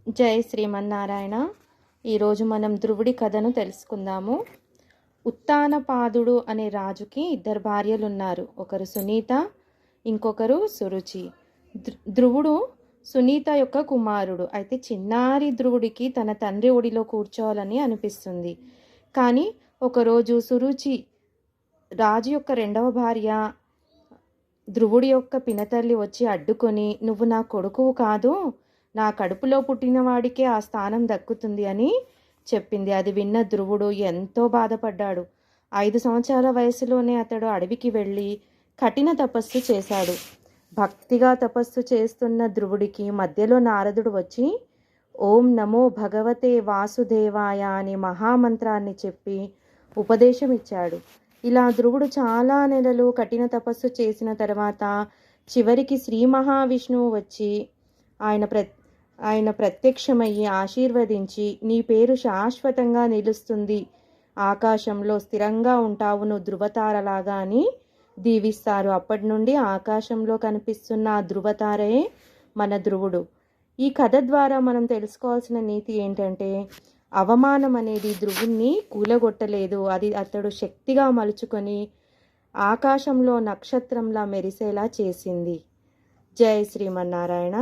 జై శ్రీమన్నారాయణ. ఈరోజు మనం ధ్రువుడి కథను తెలుసుకుందాము. ఉత్తానపాదుడు అనే రాజుకి ఇద్దరు భార్యలు ఉన్నారు. ఒకరు సునీత, ఇంకొకరు సురుచి. ధ్రువుడు సునీత యొక్క కుమారుడు. అయితే చిన్నారి ధ్రువుడికి తన తండ్రి ఒడిలో కూర్చోవాలని అనిపిస్తుంది. కానీ ఒకరోజు సురుచి, రాజు యొక్క రెండవ భార్య, ధ్రువుడి యొక్క పినతల్లి వచ్చి అడ్డుకొని, నువ్వు నా కొడుకువు కాదు, నా కడుపులో పుట్టిన వాడికే ఆ స్థానం దక్కుతుంది అని చెప్పింది. అది విన్న ధ్రువుడు ఎంతో బాధపడ్డాడు. 5 సంవత్సరాల వయసులోనే అతడు అడవికి వెళ్ళి కఠిన తపస్సు చేశాడు. భక్తిగా తపస్సు చేస్తున్న ధ్రువుడికి మధ్యలో నారదుడు వచ్చి ఓం నమో భగవతే వాసుదేవాయ అనే మహామంత్రాన్ని చెప్పి ఉపదేశం ఇచ్చాడు. ఇలా ధ్రువుడు చాలా నెలలు కఠిన తపస్సు చేసిన తర్వాత చివరికి శ్రీ మహావిష్ణువు వచ్చి ఆయన ప్రత్యక్షమయ్యి ఆశీర్వదించి, నీ పేరు శాశ్వతంగా నిలుస్తుంది, ఆకాశంలో స్థిరంగా ఉంటావు నువ్వు ధృవతారలాగా అని దీవిస్తారు. అప్పటి నుండి ఆకాశంలో కనిపిస్తున్న ఆ ధృవతారయే మన ధ్రువుడు. ఈ కథ ద్వారా మనం తెలుసుకోవాల్సిన నీతి ఏంటంటే, అవమానం అనేది ధ్రువుణ్ణి కూలగొట్టలేదు. అది అతడు శక్తిగా మలుచుకొని ఆకాశంలో నక్షత్రంలా మెరిసేలా చేసింది. జై శ్రీమన్నారాయణ.